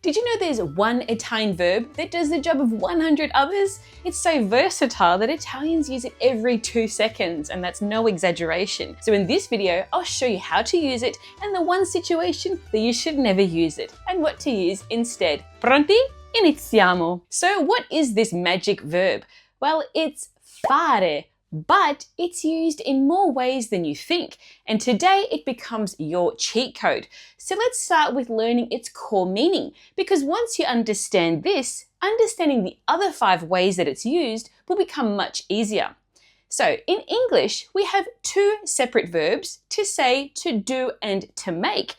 Did you know there's one Italian verb that does the job of 100 others? It's so versatile that Italians use it every 2 seconds, and that's no exaggeration. So in this video, I'll show you how to use it and the one situation that you should never use it and what to use instead. Pronti? Iniziamo! So what is this magic verb? Well, it's fare, but it's used in more ways than you think. And today it becomes your cheat code. So let's start with learning its core meaning, because once you understand this, understanding the other 5 ways that it's used will become much easier. So in English, we have 2 separate verbs, to say, to do, and to make.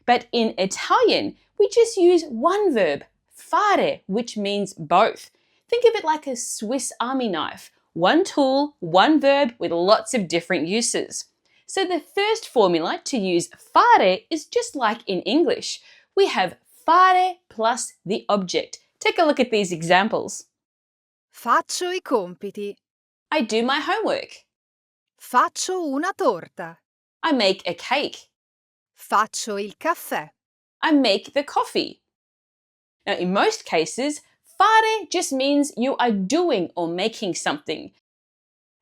But in Italian, we just use one verb, fare, which means both. Think of it like a Swiss Army knife. One tool, one verb with lots of different uses. So the first formula to use fare is just like in English. We have fare plus the object. Take a look at these examples. Faccio I compiti. I do my homework. Faccio una torta. I make a cake. Faccio il caffè. I make the coffee. Now, in most cases, fare just means you are doing or making something.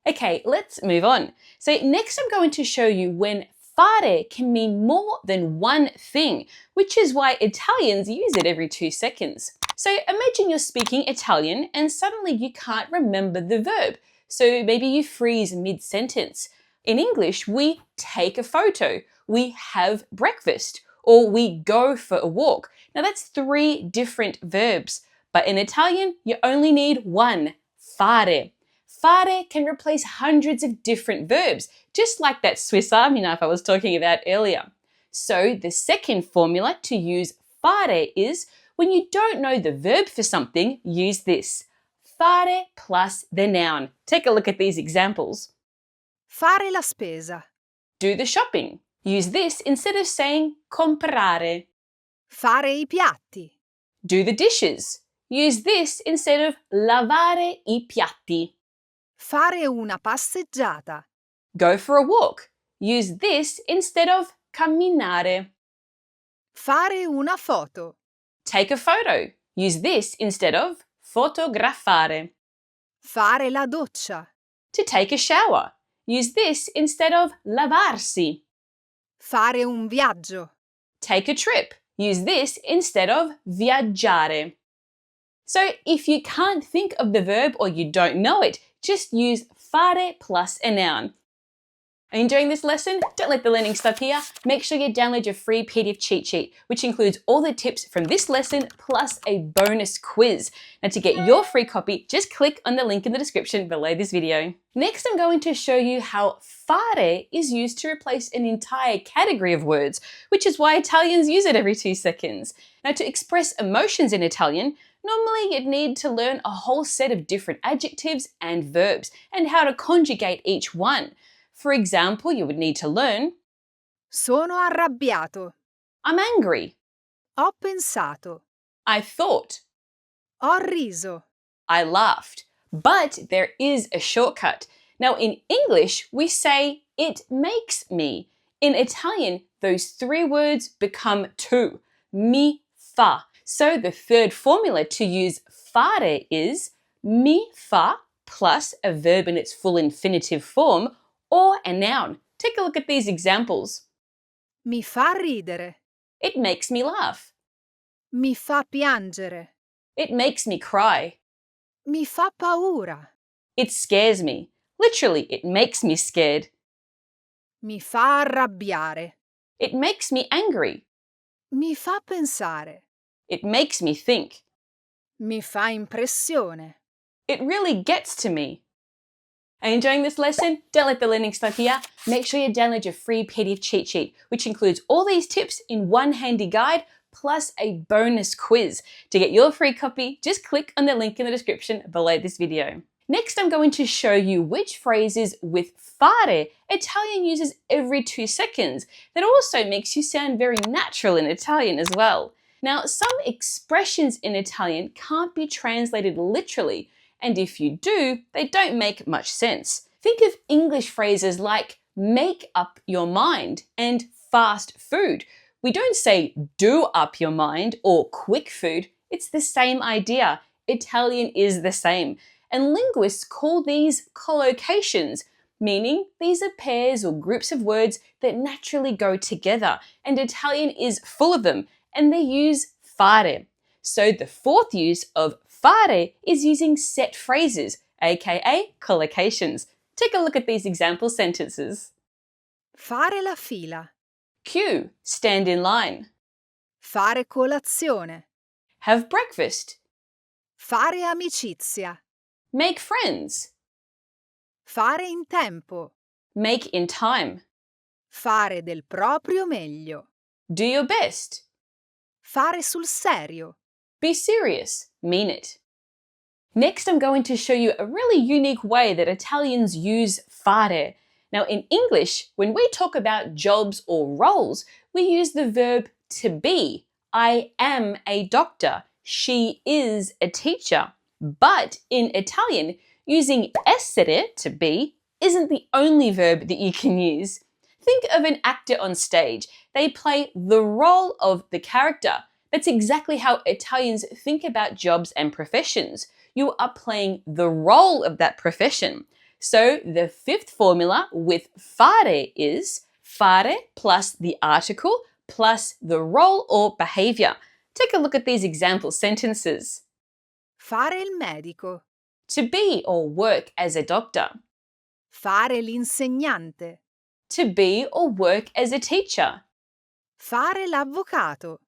Okay, let's move on. So next I'm going to show you when fare can mean more than one thing, which is why Italians use it every 2 seconds. So imagine you're speaking Italian and suddenly you can't remember the verb. So maybe you freeze mid-sentence. In English, we take a photo, we have breakfast, or we go for a walk. Now that's 3 different verbs. But in Italian, you only need one, fare. Fare can replace hundreds of different verbs, just like that Swiss Army knife I was talking about earlier. So the second formula to use fare is, when you don't know the verb for something, use this. Fare plus the noun. Take a look at these examples. Fare la spesa. Do the shopping. Use this instead of saying comprare. Fare I piatti. Do the dishes. Use this instead of lavare I piatti. Fare una passeggiata. Go for a walk. Use this instead of camminare. Fare una foto. Take a photo. Use this instead of fotografare. Fare la doccia. To take a shower. Use this instead of lavarsi. Fare un viaggio. Take a trip. Use this instead of viaggiare. So if you can't think of the verb or you don't know it, just use fare plus a noun. Are you enjoying this lesson? Don't let the learning stop here. Make sure you download your free PDF cheat sheet, which includes all the tips from this lesson plus a bonus quiz. Now to get your free copy, just click on the link in the description below this video. Next, I'm going to show you how fare is used to replace an entire category of words, which is why Italians use it every 2 seconds. Now to express emotions in Italian, normally you'd need to learn a whole set of different adjectives and verbs and how to conjugate each one. For example, you would need to learn Sono arrabbiato. I'm angry. Ho pensato. I thought. Ho riso. I laughed. But there is a shortcut. Now in English, we say it makes me. In Italian, those 3 words become 2. Mi fa. So the third formula to use fare is mi fa plus a verb in its full infinitive form or a noun. Take a look at these examples. Mi fa ridere. It makes me laugh. Mi fa piangere. It makes me cry. Mi fa paura. It scares me. Literally, it makes me scared. Mi fa arrabbiare. It makes me angry. Mi fa pensare. It makes me think. Mi fa impressione. It really gets to me. Are you enjoying this lesson? Don't let the learning stop here. Make sure you download your free PDF cheat sheet, which includes all these tips in one handy guide, plus a bonus quiz. To get your free copy, just click on the link in the description below this video. Next, I'm going to show you which phrases with fare Italian uses every 2 seconds. That also makes you sound very natural in Italian as well. Now, some expressions in Italian can't be translated literally, and if you do, they don't make much sense. Think of English phrases like make up your mind and fast food, We don't say do up your mind or quick food. It's the same idea. Italian is the same. And linguists call these collocations, meaning these are pairs or groups of words that naturally go together. And Italian is full of them, and they use fare. So the fourth use of fare is using set phrases, aka collocations. Take a look at these example sentences. Fare la fila. Q, stand in line. Fare colazione. Have breakfast. Fare amicizia. Make friends. Fare in tempo. Make in time. Fare del proprio meglio. Do your best. Fare sul serio. Be serious. Mean it. Next, I'm going to show you a really unique way that Italians use fare. Now, in English, when we talk about jobs or roles, we use the verb to be. I am a doctor. She is a teacher. But in Italian, using essere, to be, isn't the only verb that you can use. Think of an actor on stage. They play the role of the character. That's exactly how Italians think about jobs and professions. You are playing the role of that profession. So the fifth formula with fare is fare plus the article plus the role or behavior. Take a look at these example sentences. Fare il medico. To be or work as a doctor. Fare l'insegnante. To be or work as a teacher. Fare l'avvocato.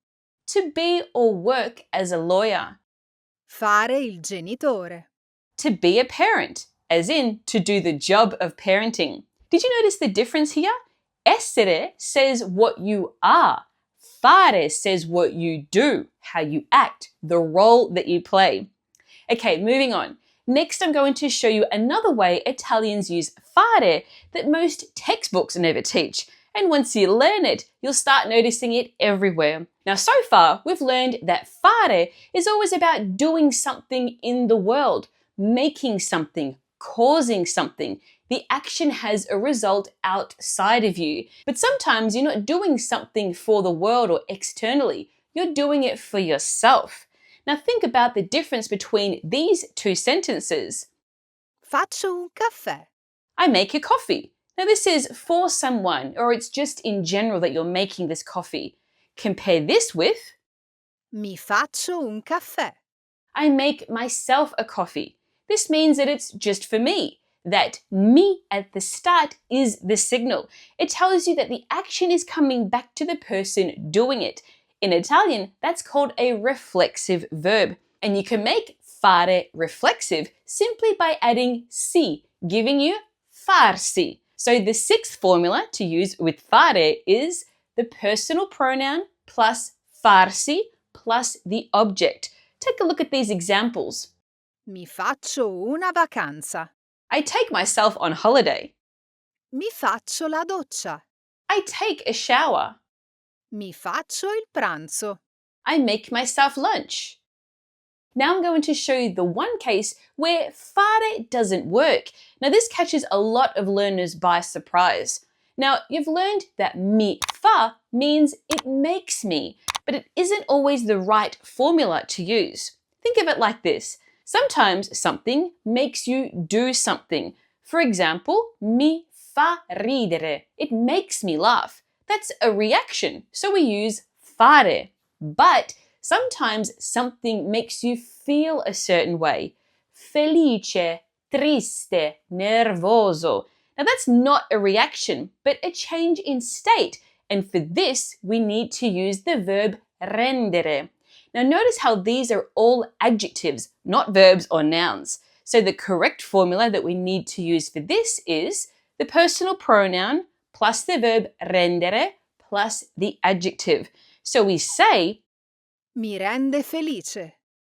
To be or work as a lawyer. Fare il genitore. To be a parent, as in to do the job of parenting. Did you notice the difference here? Essere says what you are. Fare says what you do, how you act, the role that you play. Okay, moving on. Next, I'm going to show you another way Italians use fare that most textbooks never teach. And once you learn it, you'll start noticing it everywhere. Now, so far, we've learned that fare is always about doing something in the world, making something, causing something. The action has a result outside of you. But sometimes you're not doing something for the world or externally. You're doing it for yourself. Now think about the difference between these two sentences. Faccio un caffè. I make a coffee. Now this is for someone, or it's just in general that you're making this coffee. Compare this with Mi faccio un caffè. I make myself a coffee. This means that it's just for me. That me at the start is the signal. It tells you that the action is coming back to the person doing it. In Italian, that's called a reflexive verb. And you can make fare reflexive simply by adding si, giving you farsi. So the sixth formula to use with fare is the personal pronoun plus farsi plus the object. Take a look at these examples. Mi faccio una vacanza. I take myself on holiday. Mi faccio la doccia. I take a shower. Mi faccio il pranzo. I make myself lunch. Now I'm going to show you the one case where fare doesn't work. Now this catches a lot of learners by surprise. Now you've learned that mi fa means it makes me, but it isn't always the right formula to use. Think of it like this. Sometimes something makes you do something. For example, mi fa ridere. It makes me laugh. That's a reaction, so we use fare. But sometimes something makes you feel a certain way. Felice, triste, nervoso. Now that's not a reaction, but a change in state. And for this, we need to use the verb rendere. Now notice how these are all adjectives, not verbs or nouns. So the correct formula that we need to use for this is the personal pronoun plus the verb rendere plus the adjective. So we say, Mi rende felice.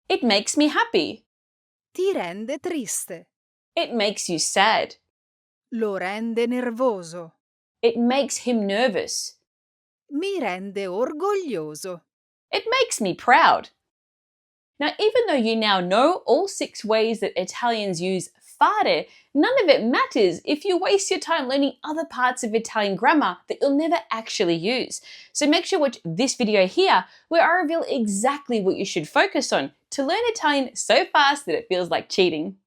it makes me happy. Ti rende triste. It makes you sad. Lo rende nervoso. It makes him nervous. Mi rende orgoglioso. It makes me proud. Now, even though you now know all 6 ways that Italians use fare. None of it matters if you waste your time learning other parts of Italian grammar that you'll never actually use. So make sure to watch this video here where I reveal exactly what you should focus on to learn Italian so fast that it feels like cheating.